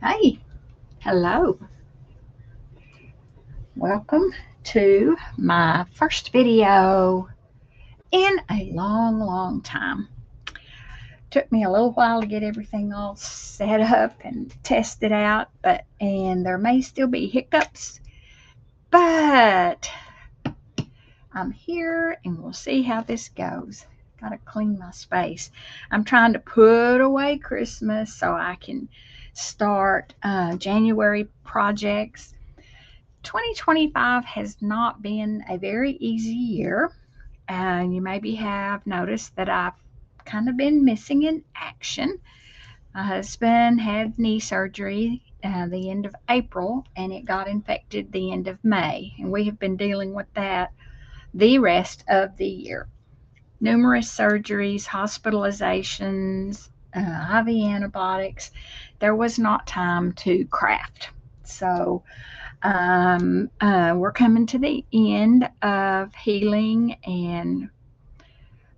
Hey, hello. Welcome to my first video in a long, long time. Took me a little while to get everything all set up and tested out, and there may still be hiccups, but I'm here and we'll see how this goes. Got to clean my space. I'm trying to put away Christmas so I can start January projects. 2025 has not been a very easy year. And you maybe have noticed that I've kind of been missing in action. My husband had knee surgery the end of April, and it got infected the end of May. And we have been dealing with that the rest of the year. Numerous surgeries, hospitalizations, IV antibiotics. There was not time to craft. So we're coming to the end of healing, and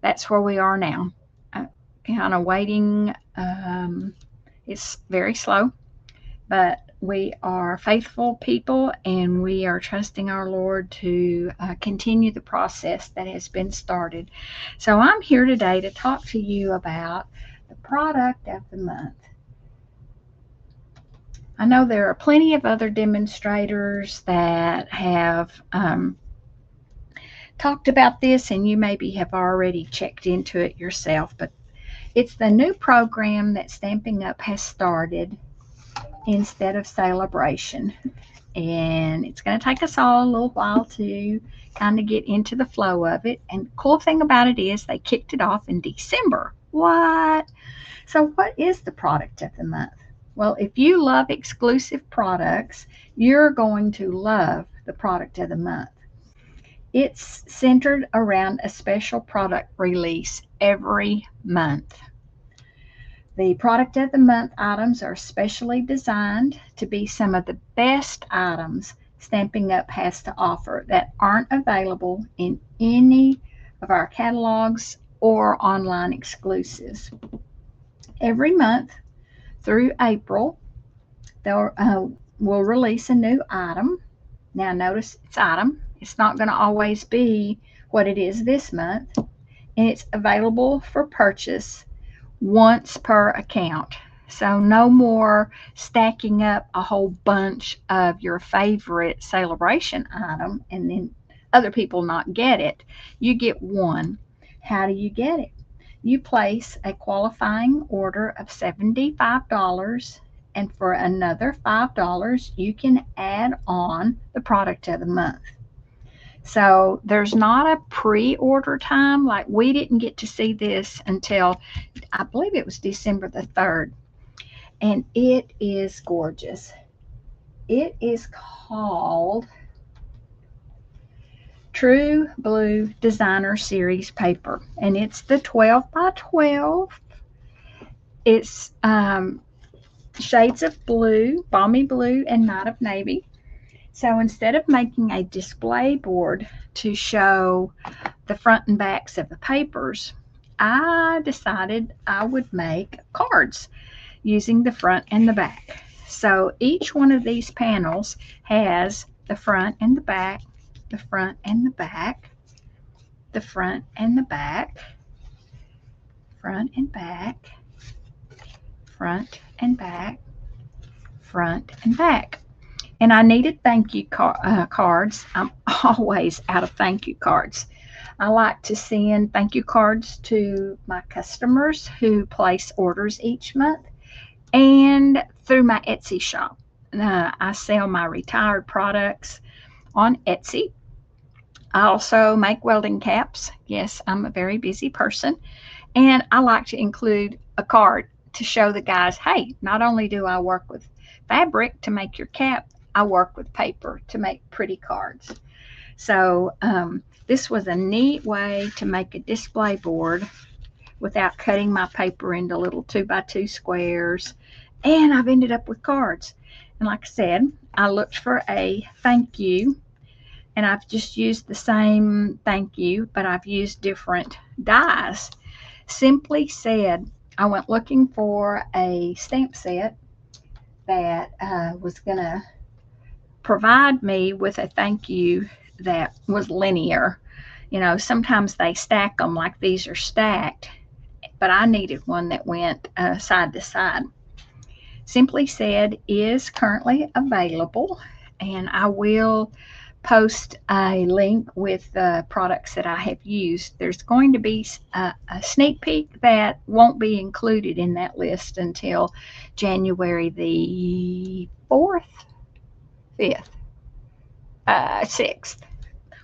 that's where we are now. Kind of waiting. It's very slow, but we are faithful people, and we are trusting our Lord to continue the process that has been started. So I'm here today to talk to you about the product of the month. I know there are plenty of other demonstrators that have talked about this, and you maybe have already checked into it yourself, but it's the new program that Stampin' Up! Has started instead of celebration. And it's going to take us all a little while to kind of get into the flow of it. And the cool thing about it is they kicked it off in December. What? So, what is the product of the month? Well, if you love exclusive products, you're going to love the product of the month. It's centered around a special product release every month. The product of the month items are specially designed to be some of the best items Stampin' Up! Has to offer that aren't available in any of our catalogs or online exclusives. Every month through April, we'll release a new item. Now, notice it's item. It's not going to always be what it is this month, and it's available for purchase once per account. So no more stacking up a whole bunch of your favorite celebration item and then other people not get it. You get one. How do you get it? You place a qualifying order of $75, and for another $5 you can add on the product of the month. So there's not a pre-order time. Like, we didn't get to see this until I believe it was December the 3rd. And it is gorgeous. It is called True Blue Designer Series paper. And it's the 12 by 12. It's shades of blue, balmy blue, and night of navy. So instead of making a display board to show the front and backs of the papers, I decided I would make cards using the front and the back. So each one of these panels has the front and the back, the front and the back, the front and the back, front and back, front and back, front and back. And I needed thank you cards. I'm always out of thank you cards. I like to send thank you cards to my customers who place orders each month, and through my Etsy shop. I sell my retired products on Etsy. I also make welding caps. Yes, I'm a very busy person. And I like to include a card to show the guys, hey, not only do I work with fabric to make your cap, I work with paper to make pretty cards. So this was a neat way to make a display board without cutting my paper into little 2x2 squares. And I've ended up with cards. And like I said, I looked for a thank you, and I've just used the same thank you, but I've used different dies. Simply said, I went looking for a stamp set that was going to provide me with a thank you that was linear. You know, sometimes they stack them like these are stacked, but I needed one that went side to side. Simply Said is currently available, and I will post a link with the products that I have used. There's going to be a sneak peek that won't be included in that list until January the 4th, 5th, 6th,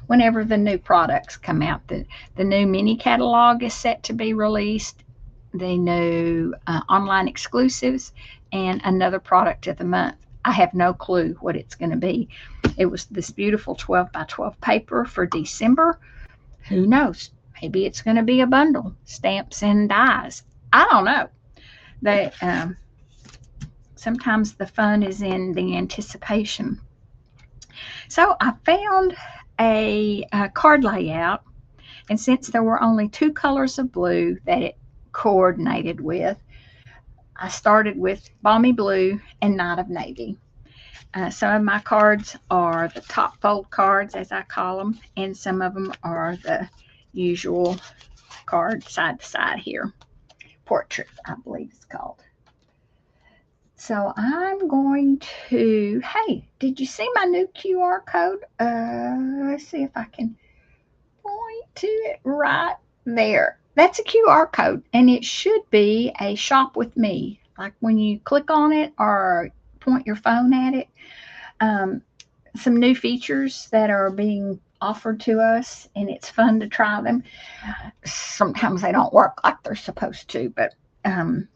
whenever the new products come out. The new mini catalog is set to be released, the new online exclusives, and another product of the month. I have no clue what it's going to be. It was this beautiful 12 by 12 paper for December. Who knows? Maybe it's going to be a bundle, stamps and dies. I don't know. They sometimes the fun is in the anticipation. So I found a card layout, and since there were only two colors of blue that it coordinated with, I started with Balmy Blue and Night of Navy. Some of my cards are the top fold cards, as I call them, and some of them are the usual card side to side here. Portrait, I believe it's called. So I'm going to, hey, did you see my new QR code? Let's see if I can point to it right there. That's a QR code, and it should be a shop with me. Like when you click on it or point your phone at it, some new features that are being offered to us, and it's fun to try them. Sometimes they don't work like they're supposed to, but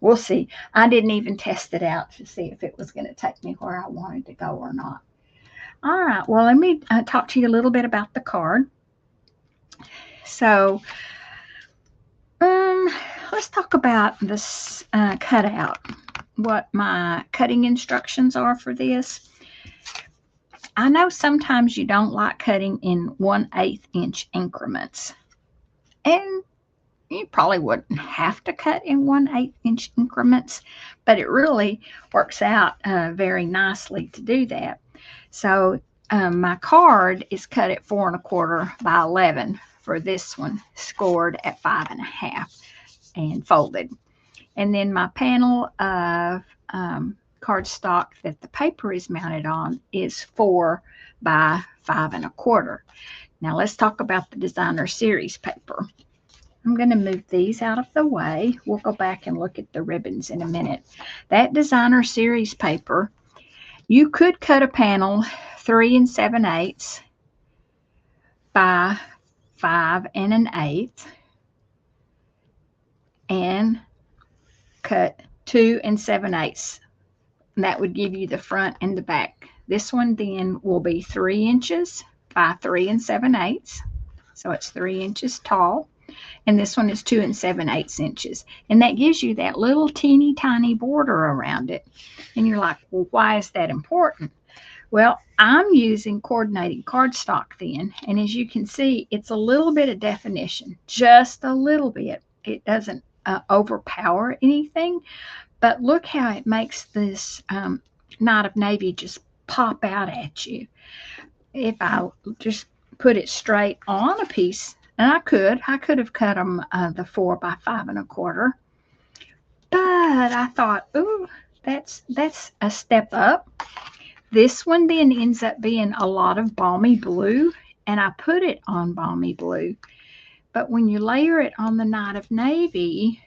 we'll see. I didn't even test it out to see if it was going to take me where I wanted to go or not. All right, well, let me talk to you a little bit about the card. So let's talk about this cutout, what my cutting instructions are for this. I know sometimes you don't like cutting in 1/8 inch increments, and you probably wouldn't have to cut in 1/8 inch increments, but it really works out very nicely to do that. So my card is cut at 4 1/4 by 11 for this one, scored at 5 1/2 and folded. And then my panel of cardstock that the paper is mounted on is 4 by 5 1/4. Now let's talk about the designer series paper. I'm going to move these out of the way. We'll go back and look at the ribbons in a minute. That designer series paper, you could cut a panel 3 7/8 by 5 1/8 and cut 2 7/8. That would give you the front and the back. This one then will be 3 inches by 3 7/8. So it's 3 inches tall. And this one is 2 7/8 inches. And that gives you that little teeny tiny border around it. And you're like, well, why is that important? Well, I'm using coordinating cardstock then. And as you can see, it's a little bit of definition, just a little bit. It doesn't overpower anything. But look how it makes this Night of Navy just pop out at you. If I just put it straight on a piece, and I could have cut them the 4 by 5 1/4. But I thought, ooh, that's a step up. This one then ends up being a lot of Balmy Blue, and I put it on Balmy Blue. But when you layer it on the Night of Navy,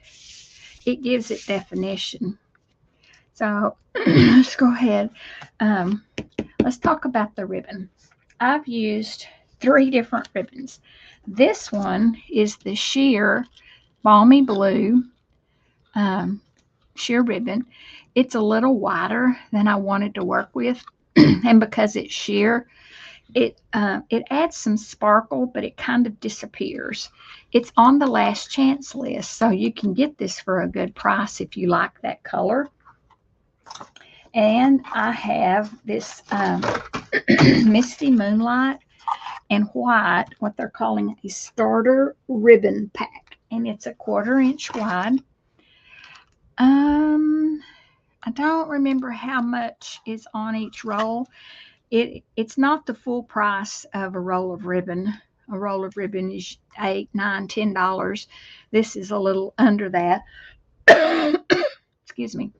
it gives it definition. So let's go ahead. Let's talk about the ribbon. I've used 3 different ribbons. This one is the sheer Balmy Blue sheer ribbon. It's a little wider than I wanted to work with, and because it's sheer, it adds some sparkle, but it kind of disappears. It's on the last chance list, so you can get this for a good price if you like that color. And I have this Misty Moonlight and White, what they're calling a starter ribbon pack, and it's a 1/4 inch wide. I don't remember how much is on each roll. It's not the full price of a roll of ribbon. A roll of ribbon is $8, $9, $10. This is a little under that. Excuse me.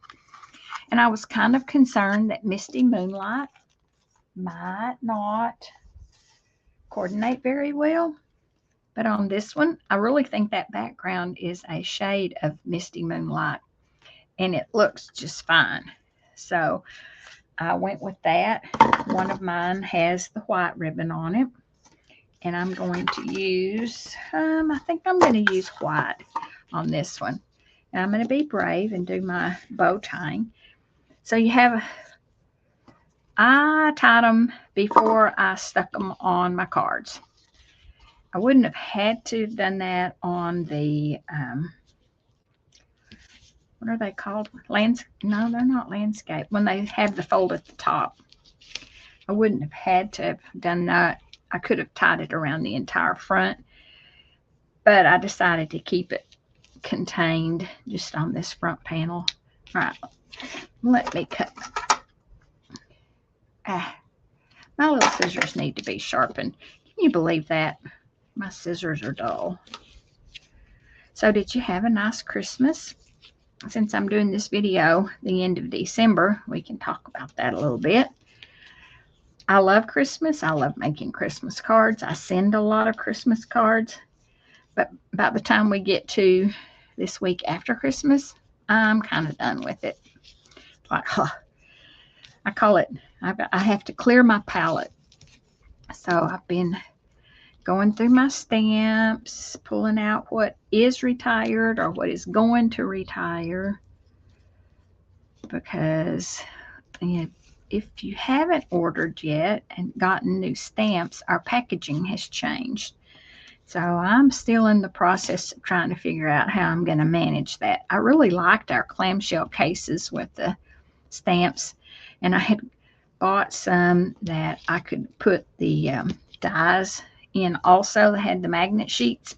And I was kind of concerned that Misty Moonlight might not coordinate very well. But on this one, I really think that background is a shade of Misty Moonlight. And it looks just fine. So I went with that. One of mine has the white ribbon on it. And I'm going to use, I think I'm going to use white on this one. And I'm going to be brave and do my bow tying. So you have, I tied them before I stuck them on my cards. I wouldn't have had to have done that on the, what are they called? No, they're not landscape. When they have the fold at the top. I wouldn't have had to have done that. I could have tied it around the entire front, but I decided to keep it contained just on this front panel. All right, let me cut. My little scissors need to be sharpened. Can you believe that? My scissors are dull. So did you have a nice Christmas? Since I'm doing this video the end of December, we can talk about that a little bit. I love Christmas. I love making Christmas cards. I send a lot of Christmas cards. But by the time we get to this week after Christmas, I'm kind of done with it. Like, I call it, I have to clear my palette. So I've been going through my stamps, pulling out what is retired or what is going to retire. Because if you haven't ordered yet and gotten new stamps, our packaging has changed. So I'm still in the process of trying to figure out how I'm going to manage that. I really liked our clamshell cases with the stamps, and I had bought some that I could put the dies in also that had the magnet sheets.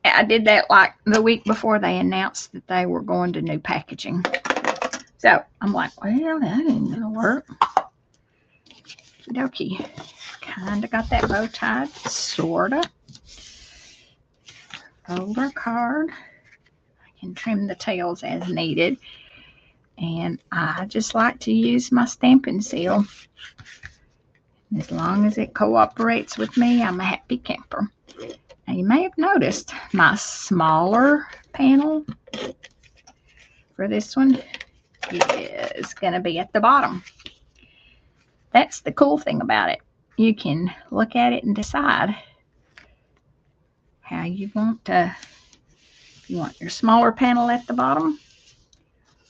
I did that like the week before they announced that they were going to new packaging. So I'm like, well, that ain't gonna work. Okie, kind of got that bow tied, sort of. Folder card. I can trim the tails as needed. And I just like to use my Stampin' Seal. As long as it cooperates with me, I'm a happy camper. Now you may have noticed my smaller panel for this one is going to be at the bottom. That's the cool thing about it. You can look at it and decide how you want to. You want your smaller panel at the bottom.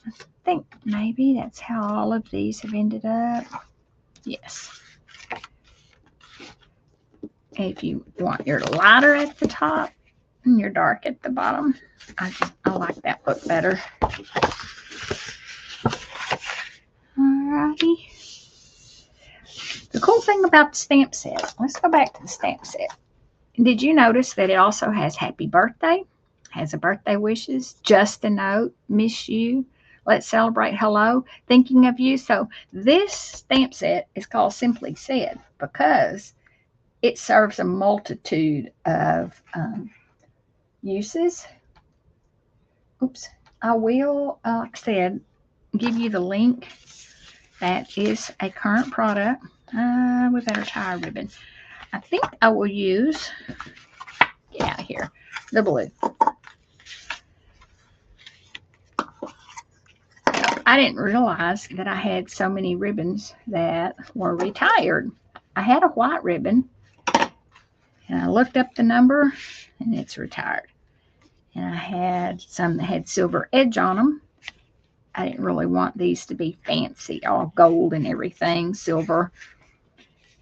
I think maybe that's how all of these have ended up. Yes. If you want your lighter at the top and your dark at the bottom, I like that look better. Alrighty. The cool thing about the stamp set, let's go back to the stamp set. Did you notice that it also has happy birthday, has a birthday wishes, just a note, miss you, let's celebrate, hello, thinking of you. So this stamp set is called Simply Said because it serves a multitude of uses. Oops. I will, like I said, give you the link. That is a current product. We better tie a ribbon. I think I will use, here, the blue. I didn't realize that I had so many ribbons that were retired. I had a white ribbon, and I looked up the number, and it's retired. And I had some that had silver edge on them. I didn't really want these to be fancy, all gold and everything, silver.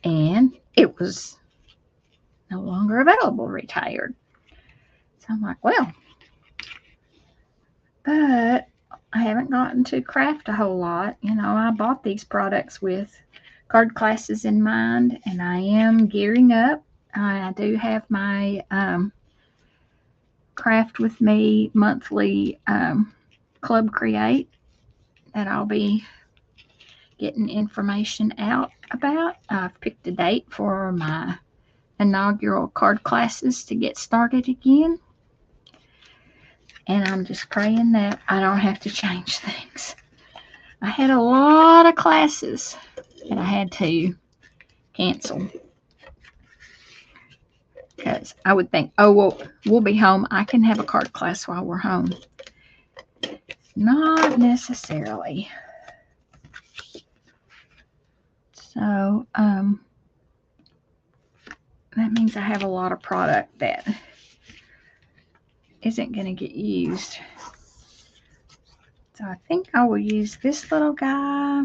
And it was no longer available, retired. So I'm like, well, but I haven't gotten to craft a whole lot. You know, I bought these products with card classes in mind, and I am gearing up. I do have my Craft with Me monthly Club Create, that I'll be getting information out about. I've picked a date for my inaugural card classes to get started again. And I'm just praying that I don't have to change things. I had a lot of classes that I had to cancel. Because I would think, oh, well, we'll be home. I can have a card class while we're home. Not necessarily. So, that means I have a lot of product that isn't going to get used. So I think I will use this little guy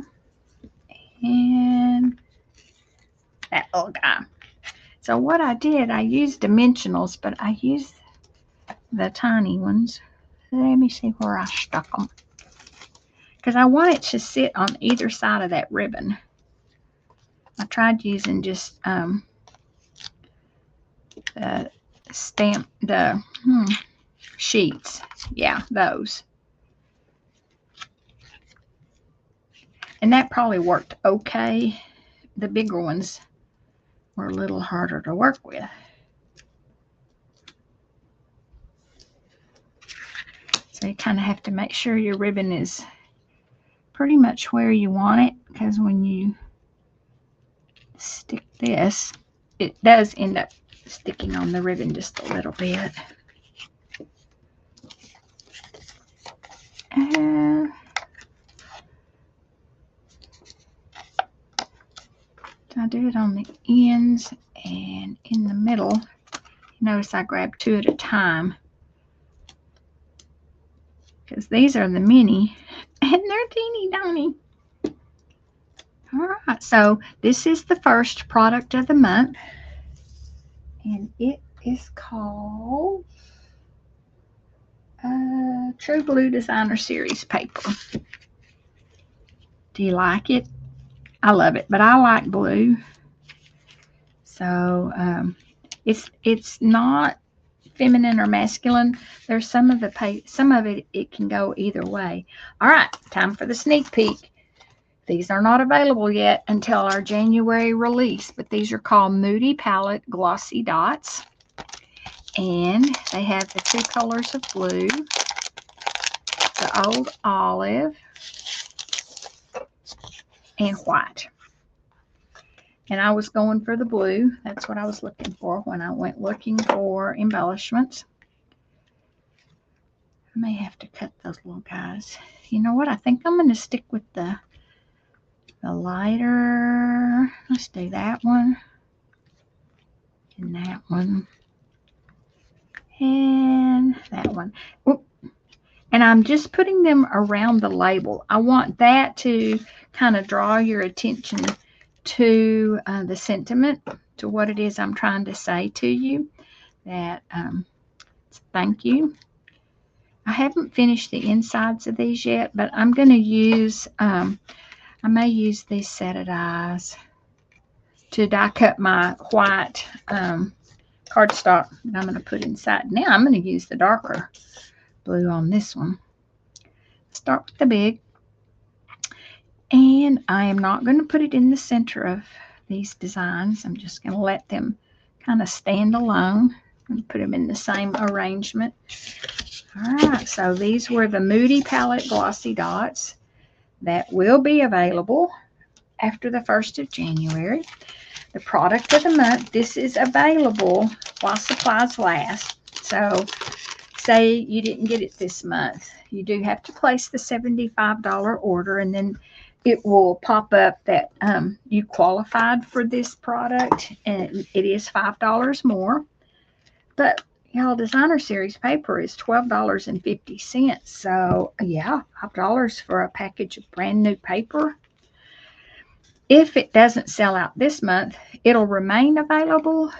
and that little guy. So what I did, I used dimensionals, but I used the tiny ones. Let me see where I stuck them. Because I want it to sit on either side of that ribbon. I tried using just the sheets. Yeah, those. And that probably worked okay. The bigger ones were a little harder to work with. So you kind of have to make sure your ribbon is pretty much where you want it, because when you stick this, it does end up sticking on the ribbon just a little bit. I do it on the ends and in the middle. Notice I grab two at a time, because these are the mini and they're teeny tiny. All right, so this is the first product of the month, and it is called True Blue Designer Series paper. Do you like it? I love it, but I like blue. So it's not feminine or masculine. There's some of it can go either way. All right, time for the sneak peek. These are not available yet until our January release, but these are called Moody Palette Glossy Dots. And they have the two colors of blue, the old olive, and white. And I was going for the blue. That's what I was looking for when I went looking for embellishments. I may have to cut those little guys. You know what? I think I'm going to stick with the lighter. Let's do that one. And that one. And that one. Oop. And I'm just putting them around the label. I want that to kind of draw your attention to the sentiment, to what it is I'm trying to say to you. That thank you. I haven't finished the insides of these yet, but I'm going to use, I may use these set of dies to die cut my white cardstock that I'm going to put inside. Now I'm going to use the darker blue on this one. Start with the big. And I am not going to put it in the center of these designs. I'm just going to let them kind of stand alone and put them in the same arrangement. All right, so these were the Moody Palette Glossy Dots that will be available after the 1st of January. The product of the month, this is available while supplies last. So say you didn't get it this month. You do have to place the $75 order, and then it will pop up that you qualified for this product, and it is $5 more. But y'all, Designer Series paper is $12.50. So yeah, $5 for a package of brand new paper. If it doesn't sell out this month, it'll remain available,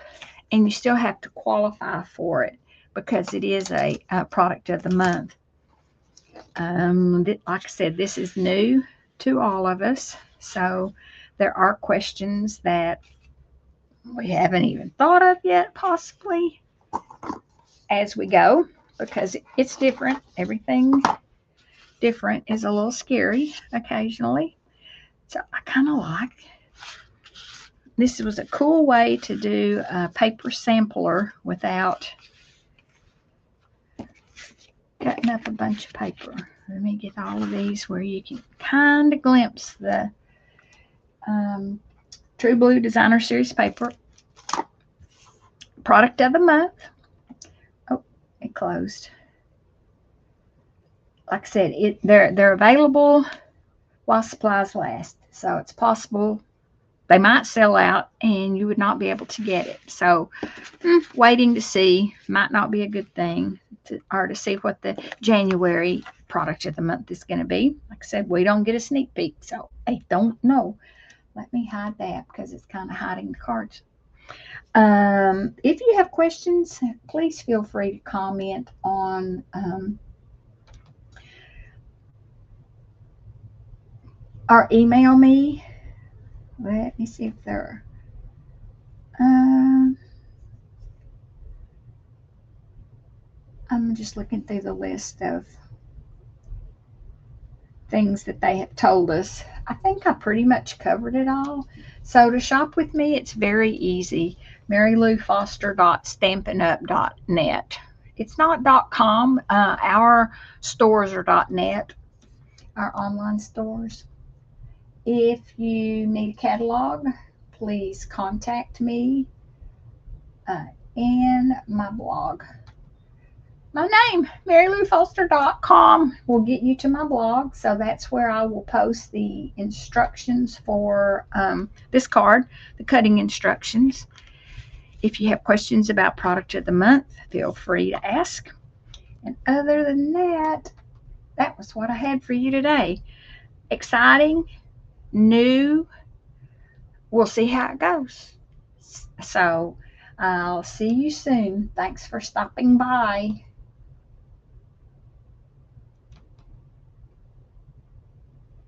and you still have to qualify for it because it is a product of the month. Like I said, this is new to all of us, so there are questions that we haven't even thought of yet, possibly, as we go, because it's different. Everything different is a little scary occasionally. So I kind of like. This was a cool way to do a paper sampler without cutting up a bunch of paper. Let me get all of these where you can kind of glimpse the True Blue Designer Series paper. Product of the month. Oh, it closed. Like I said, they're available while supplies last. So it's possible they might sell out and you would not be able to get it. So waiting to see might not be a good thing, or to see what the January product of the month is going to be. Like I said, we don't get a sneak peek, so I don't know. Let me hide that because it's kind of hiding the cards. If you have questions, please feel free to comment on or email me. Let me see if there are. I'm just looking through the list of things that they have told us. I think I pretty much covered it all. So to shop with me, it's very easy. MaryLouFoster.stampinup.net. It's not .com. Our stores are .net, our online stores. If you need a catalog, please contact me in my blog. My name, MaryLouFoster.com, will get you to my blog. So that's where I will post the instructions for this card, the cutting instructions. If you have questions about product of the month, feel free to ask. And other than that, that was what I had for you today. Exciting, new. We'll see how it goes. So I'll see you soon. Thanks for stopping by.